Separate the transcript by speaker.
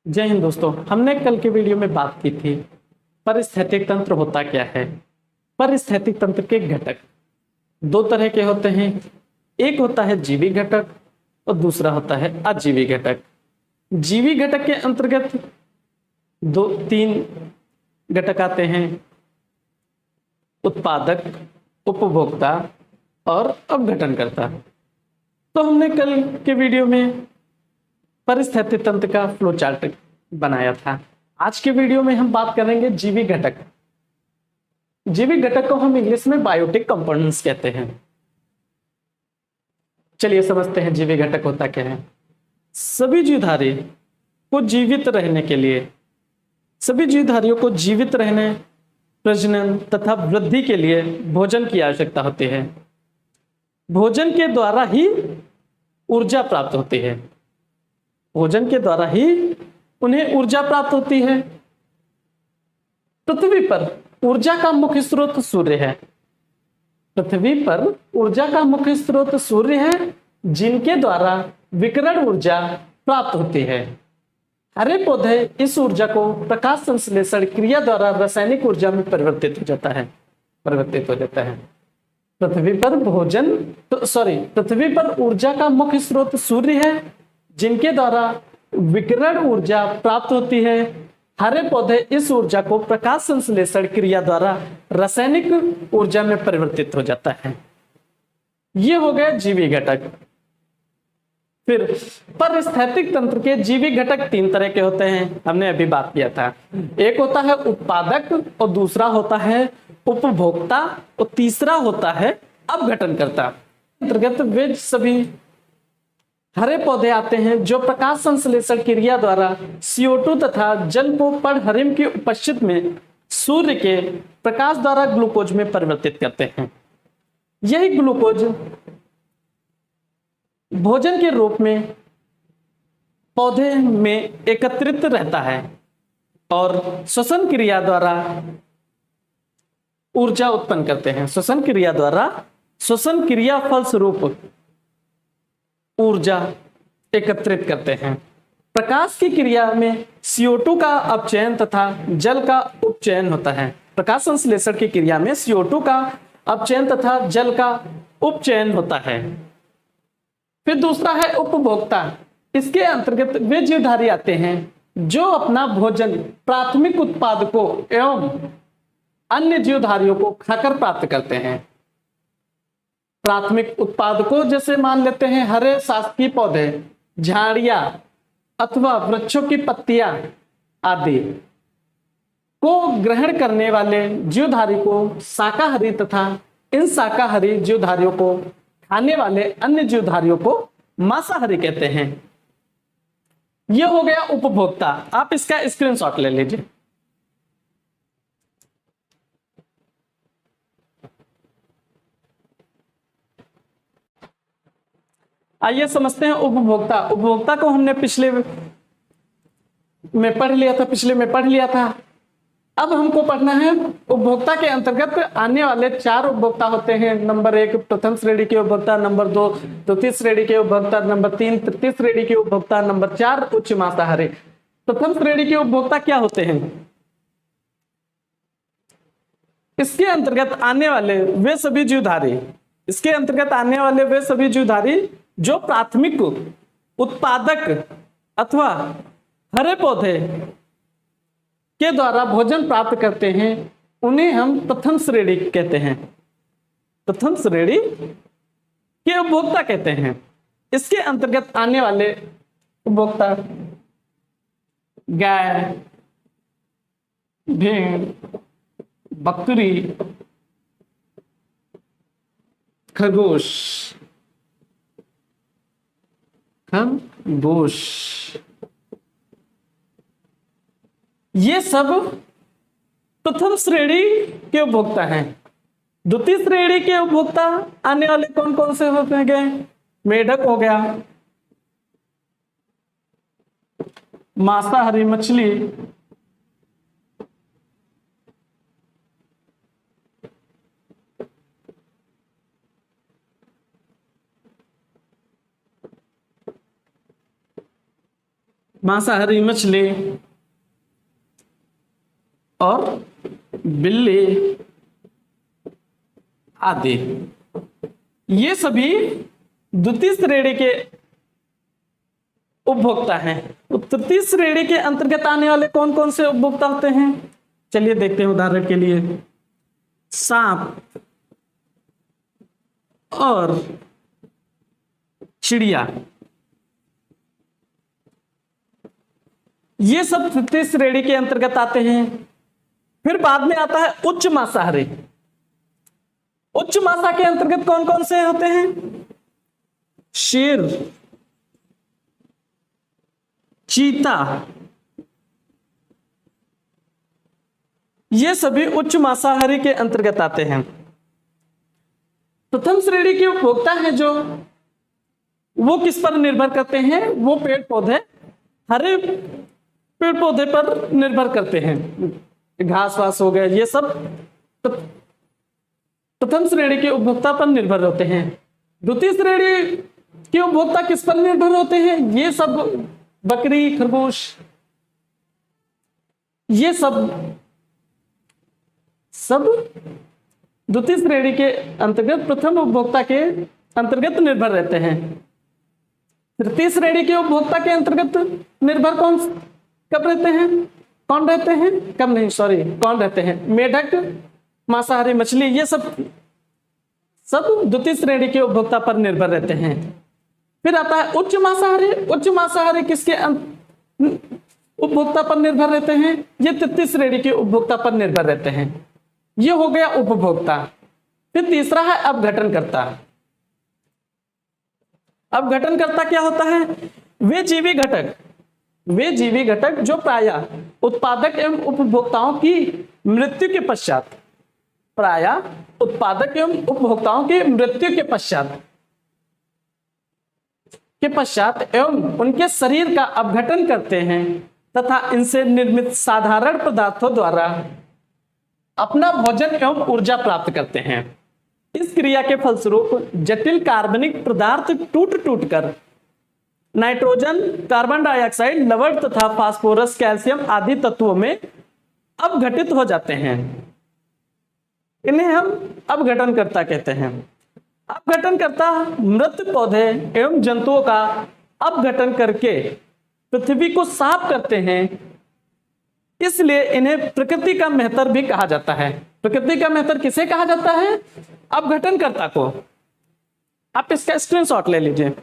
Speaker 1: जय हिंद दोस्तों। हमने कल के वीडियो में बात की थी परिस्थैतिक तंत्र होता क्या है। परिस्थैतिक तंत्र के घटक दो तरह के होते हैं। एक होता है जीवी घटक और दूसरा होता है अजीवी घटक। जीवी घटक के अंतर्गत दो तीन घटक आते हैं: उत्पादक, उपभोक्ता और अपघटनकर्ता। तो हमने कल के वीडियो में परिस्थैतिक तंत्र का फ्लो चार्ट बनाया था। आज के वीडियो में हम बात करेंगे जीवी घटक। जीवी घटक को हम इंग्लिश में बायोटिक कंपोनेंट्स कहते हैं। चलिए समझते हैं जीवी घटक होता क्या है। सभी जीवधारी को जीवित रहने के लिए, सभी जीवधारियों को जीवित रहने, प्रजनन तथा वृद्धि के लिए भोजन की आवश्यकता होती है। भोजन के द्वारा ही ऊर्जा प्राप्त होती है। भोजन के द्वारा ही उन्हें ऊर्जा प्राप्त होती है। पृथ्वी पर ऊर्जा का मुख्य स्रोत सूर्य है। पृथ्वी पर ऊर्जा का मुख्य स्रोत सूर्य है, जिनके द्वारा विकिरण ऊर्जा प्राप्त होती है। हरे पौधे इस ऊर्जा को प्रकाश संश्लेषण क्रिया द्वारा रासायनिक ऊर्जा में परिवर्तित हो जाता है। पृथ्वी पर ऊर्जा का मुख्य स्रोत सूर्य है, जिनके द्वारा विकिरण ऊर्जा प्राप्त होती है। हरे पौधे इस ऊर्जा को प्रकाश संश्लेषण क्रिया द्वारा रासायनिक ऊर्जा में परिवर्तित हो जाता है। ये हो गए जीवी घटक। फिर परिस्थैतिक तंत्र के जीवी घटक तीन तरह के होते हैं, हमने अभी बात किया था। एक होता है उत्पादक और दूसरा होता है उपभोक्ता और तीसरा होता है अपघटनकर्ता। अंतर्गत वे सभी हरे पौधे आते हैं जो प्रकाश संश्लेषण क्रिया द्वारा CO2 तथा जल को पर्णहरिम की उपस्थिति में सूर्य के प्रकाश द्वारा ग्लूकोज में परिवर्तित करते हैं। यही ग्लूकोज भोजन के रूप में पौधे में एकत्रित रहता है और श्वसन क्रिया द्वारा ऊर्जा उत्पन्न करते हैं। श्वसन क्रिया फलस्वरूप ऊर्जा एकत्रित करते हैं। प्रकाश की क्रिया में CO2 का अपचयन तथा जल का उपचयन होता है। प्रकाश संश्लेषण की क्रिया में CO2 का अपचयन तथा जल का उपचयन होता है। फिर दूसरा है उपभोक्ता। इसके अंतर्गत वे जीवधारी आते हैं जो अपना भोजन प्राथमिक उत्पादकों एवं अन्य जीवधारियों को खाकर प्राप्त करते हैं। प्राथमिक उत्पादकों जैसे मान लेते हैं हरे शासकीय पौधे, झाड़ियां अथवा वृक्षों की पत्तियां आदि को ग्रहण करने वाले जीवधारी को शाकाहारी तथा इन शाकाहारी जीवधारियों को खाने वाले अन्य जीवधारियों को मांसाहारी कहते हैं। यह हो गया उपभोक्ता। आप इसका स्क्रीनशॉट ले लीजिए। आइए समझते हैं उपभोक्ता। उपभोक्ता को हमने पिछले में पढ़ लिया था। अब हमको पढ़ना है उपभोक्ता के अंतर्गत आने वाले चार उपभोक्ता होते हैं। नंबर 1 प्रथम श्रेणी के उपभोक्ता, नंबर 2 द्वितीय श्रेणी के उपभोक्ता, नंबर 3 तृतीय श्रेणी के उपभोक्ता, नंबर 4 उच्च मांसाहारी। प्रथम श्रेणी के उपभोक्ता क्या होते हैं? इसके अंतर्गत आने वाले वे सभी जीवधारी जो प्राथमिक उत्पादक अथवा हरे पौधे के द्वारा भोजन प्राप्त करते हैं, उन्हें हम प्रथम श्रेणी कहते हैं। प्रथम श्रेणी के उपभोक्ता कहते हैं। इसके अंतर्गत आने वाले उपभोक्ता गाय, भेड़, बकरी, खरगोश, ये सब प्रथम श्रेणी के उपभोक्ता हैं। द्वितीय श्रेणी के उपभोक्ता आने वाले कौन कौन से होते हैं? मेढक हो गया, मांसाहारी मछली, मांसाहारी मछली और बिल्ली आदि, ये सभी द्वितीय श्रेणी के उपभोक्ता हैं। तो तृतीय श्रेणी के अंतर्गत आने वाले कौन कौन से उपभोक्ता होते हैं, चलिए देखते हैं। उदाहरण के लिए सांप और चिड़िया, ये सब तृतीय श्रेणी के अंतर्गत आते हैं। फिर बाद में आता है उच्च मांसाहारी। उच्च मांसा के अंतर्गत कौन कौन से होते हैं, शेर, चीता, ये सभी उच्च मांसाहारी के अंतर्गत आते हैं। प्रथम श्रेणी के उपभोक्ता हैं जो, वो किस पर निर्भर करते हैं, वो पेड़ पौधे, हरे पेड़ पौधे पर निर्भर करते हैं, घास वास हो गए, ये सब प्रथम श्रेणी के उपभोक्ता पर निर्भर होते हैं। द्वितीय श्रेणी के उपभोक्ता किस पर निर्भर होते हैं, ये सब बकरी, खरगोश, ये सब द्वितीय श्रेणी के अंतर्गत प्रथम उपभोक्ता के अंतर्गत निर्भर रहते हैं। तृतीय श्रेणी के उपभोक्ता के अंतर्गत निर्भर कब रहते हैं, कौन रहते हैं, कौन रहते हैं, मेढक, मांसाहारी मछली, ये सब द्वितीय श्रेणी के उपभोक्ता पर निर्भर रहते हैं। फिर आता है उच्च मांसाहारी। उच्च मांसाहारी किसके उपभोक्ता पर निर्भर रहते हैं, ये तृतीय श्रेणी के उपभोक्ता पर निर्भर रहते हैं। ये हो गया उपभोक्ता। फिर तीसरा है अपघटनकर्ता। अपघटनकर्ता क्या होता है, वे जीवी घटक जो प्रायः उत्पादक एवं उपभोक्ताओं की मृत्यु के पश्चात एवं उनके शरीर का अपघटन करते हैं तथा इनसे निर्मित साधारण पदार्थों द्वारा अपना भोजन एवं ऊर्जा प्राप्त करते हैं। इस क्रिया के फलस्वरूप जटिल कार्बनिक पदार्थ टूट कर नाइट्रोजन, कार्बन डाइऑक्साइड, लवण तथा फास्फोरस, कैल्शियम आदि तत्वों में अपघटित हो जाते हैं। इन्हें हम अपघटनकर्ता कहते हैं। अपघटनकर्ता मृत पौधे एवं जंतुओं का अपघटन करके पृथ्वी को साफ करते हैं, इसलिए इन्हें प्रकृति का मेहतर भी कहा जाता है। प्रकृति का मेहतर किसे कहा जाता है, अपघटनकर्ता को। आप इसका स्क्रीनशॉट ले लीजिए।